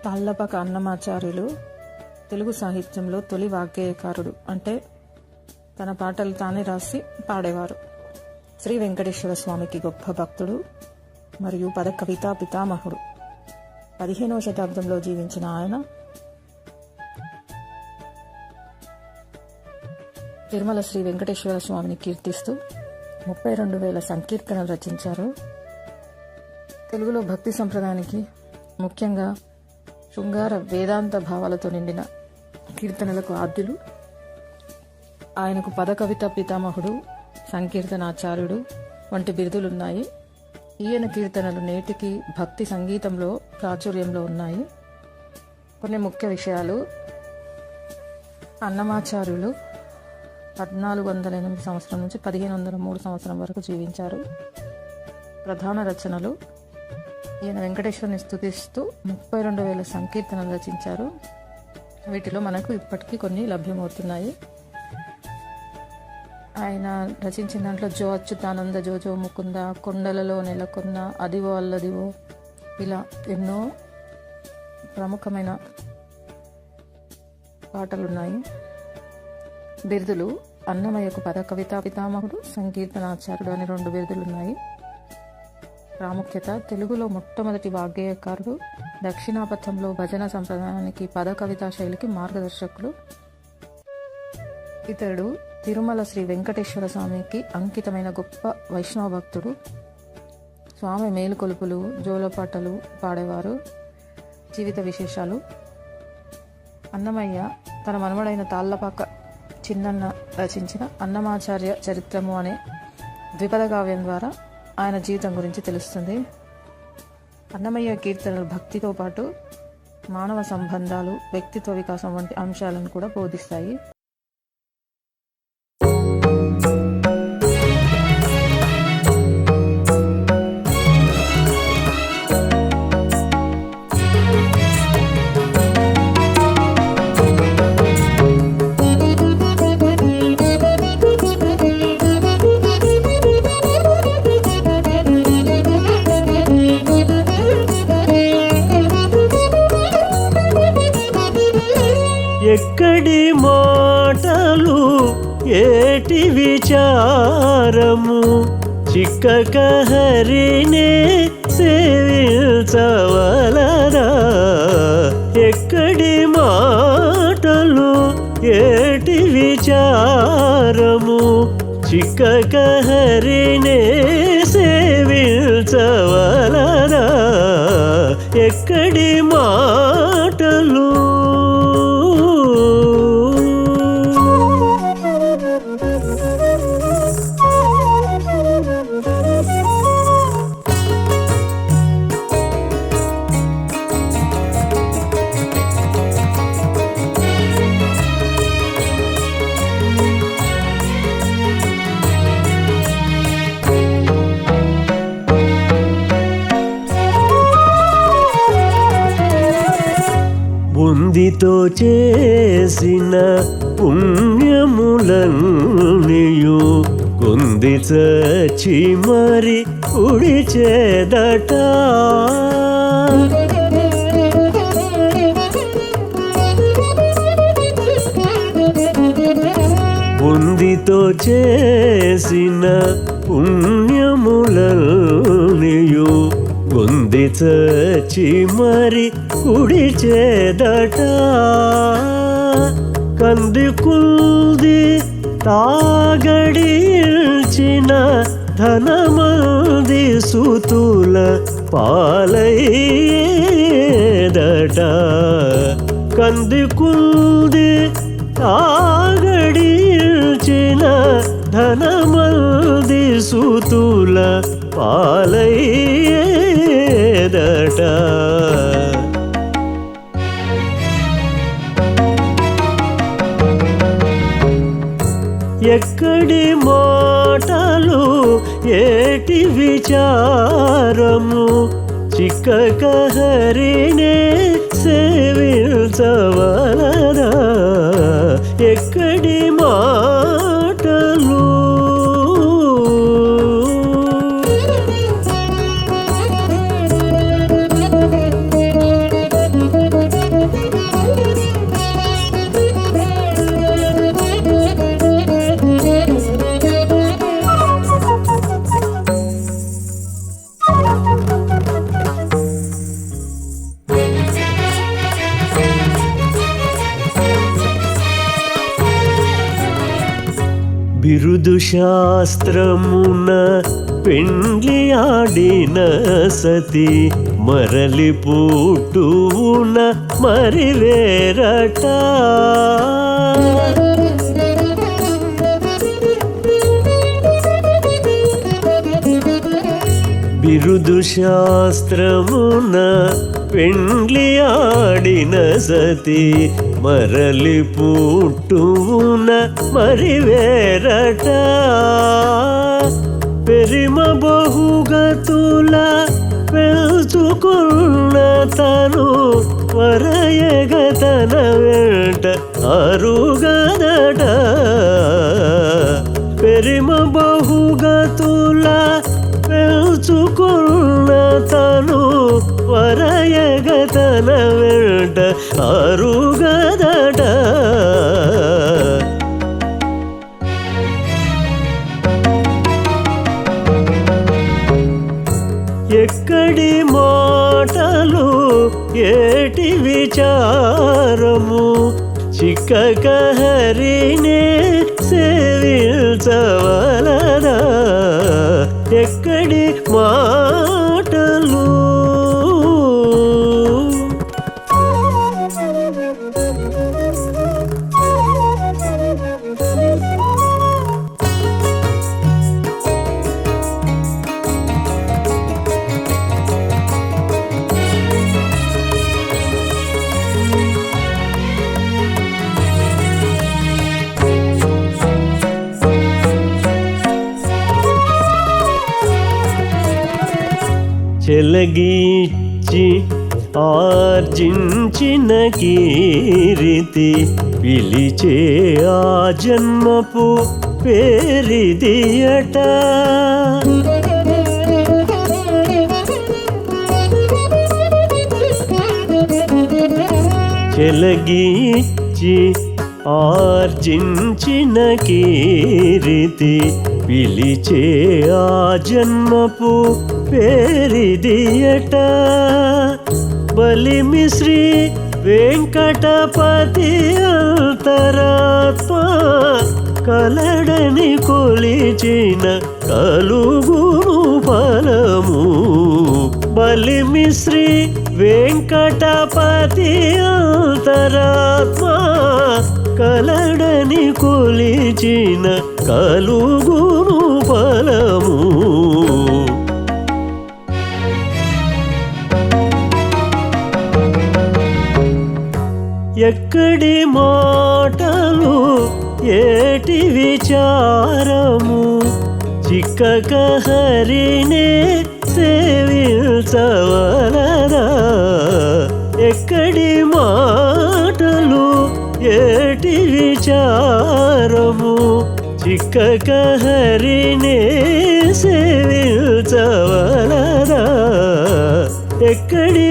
తాళ్లపాక అన్నమాచార్యులు తెలుగు సాహిత్యంలో తొలి వాగ్గేయకారుడు. అంటే తన పాటలు తానే రాసి పాడేవారు. శ్రీ వెంకటేశ్వర స్వామికి గొప్ప భక్తుడు మరియు పద కవితా పితామహుడు. 15వ శతాబ్దంలో జీవించిన ఆయన తిరుమల శ్రీ వెంకటేశ్వర స్వామిని కీర్తిస్తూ 32,000 సంకీర్తనలు రచించారు. తెలుగులో భక్తి సంప్రదాయానికి ముఖ్యంగా శృంగార వేదాంత భావాలతో నిండిన కీర్తనలకు ఆద్యులు. ఆయనకు పద కవిత పితామహుడు, సంకీర్తనాచార్యుడు వంటి బిరుదులున్నాయి. ఈయన కీర్తనలు నేటికి భక్తి సంగీతంలో ప్రాచుర్యంలో ఉన్నాయి. కొన్ని ముఖ్య విషయాలు: అన్నమాచార్యులు 1408 సంవత్సరం నుంచి 1503 సంవత్సరం వరకు జీవించారు. ప్రధాన రచనలు: ఈయన వెంకటేశ్వరుని స్తుతిస్తూ 32,000 సంకీర్తనలు రచించారు. వీటిలో మనకు ఇప్పటికీ కొన్ని లభ్యమవుతున్నాయి. ఆయన రచించిన దాంట్లో జో అచ్యుతానంద, జోజో ముకుంద, కొండలలో నెలకొన్న, అదివో అల్లదివో, ఇలా ఎన్నో ప్రముఖమైన పాటలున్నాయి. బిరుదులు: అన్నమయ్యకు పద కవితా పితామహుడు, సంకీర్తనాచార్యుడు అని 2 బిరుదులున్నాయి. ప్రాముఖ్యత: తెలుగులో మొట్టమొదటి వాగ్గేయకారుడు, దక్షిణాపథంలో భజన సంప్రదాయానికి, పద కవితా శైలికి మార్గదర్శకులు. ఇతడు తిరుమల శ్రీ వెంకటేశ్వర స్వామికి అంకితమైన గొప్ప వైష్ణవ భక్తుడు. స్వామి మేలుకొలుపులు, జోలపాటలు పాడేవారు. జీవిత విశేషాలు: అన్నమయ్య తన మనుమడైన తాళ్లపాక చిన్నన్న రచించిన అన్నమాచార్య చరిత్రము అనే ద్విపద కావ్యం ద్వారా ఆయన జీవితం గురించి తెలుస్తుంది. అన్నమయ్య కీర్తనలు భక్తితో పాటు మానవ సంబంధాలు, వ్యక్తిత్వ వికాసం వంటి అంశాలను కూడా బోధిస్తాయి. ఎక్కడి మాటలు ఏటి విచారము, చిక్కక హరినే సేవించవలరా. ఎక్కడి మాటలు ఏటి విచారము, చిక్కక హరినే సేవించవలరా. ఎక్కడి మాటలు బుందితో చేసిన పుణ్యములన్నీయు కుంది చచ్చి మరి ఉడిచేదట. బుందితో చేసిన పుణ్యములన్నీయు కుంది చచ్చి మరి ఉడిచేదట. కంది కుంది తాగడిల్చిన ధనమంది సుతుల పాలయ్యేదట. కంది కుంది తాగడిల్చిన ధనమంది సుతుల పాలయ్యేదట. ఎక్కడి మాటలు ఏటి విచారము, చిక్కక హరినే సేవించవలరా. ఎక్కడి మాటలు బిరుదు శాస్త్రమున పెండ్లి ఆడిన సతి మరలి పుట్టువున మరి వేరట. బిరుదు శాస్త్రమున పెండ్లి ఆడిన సతి మరలి పుట్టువున మరి వేరట. పెరిమ బహుగతుల పెంచుకున్న తను వరయగతన వెంట అరుగదట. పెరిమ బహుగతుల పెంచుకున్న తను వరయగతన వెంట అరుగదట. ఎక్కడి మాటలు ఏటి విచారము చిక్కక హరినే సేవించవలదా. ఎక్కడి మాటలు చెలగిచ్చి ఆర్జించిన కీరితి పిలిచే ఆ జన్మపు పేరిదియట. చెలగిచ్చి ఆర్జించిన కీరితి పిలిచే ఆ జన్మపు పేరిదియట. బలిమి శ్రీ వెంకటపతి అంతరాత్మ కలడని కొలిచిన కలుగును ఫలము. బలిమి శ్రీ వెంకటపతి అంతరాత్మ కలడని కొలిచిన కలుగును ఫలము. ఎక్కడి మాటలు ఏటి విచారము చిక్కక హరినే సేవించవలదా. ఎక్కడి మాటలు ఏటి విచారము చిక్కక హరినే సేవించవలదా. ఎక్కడి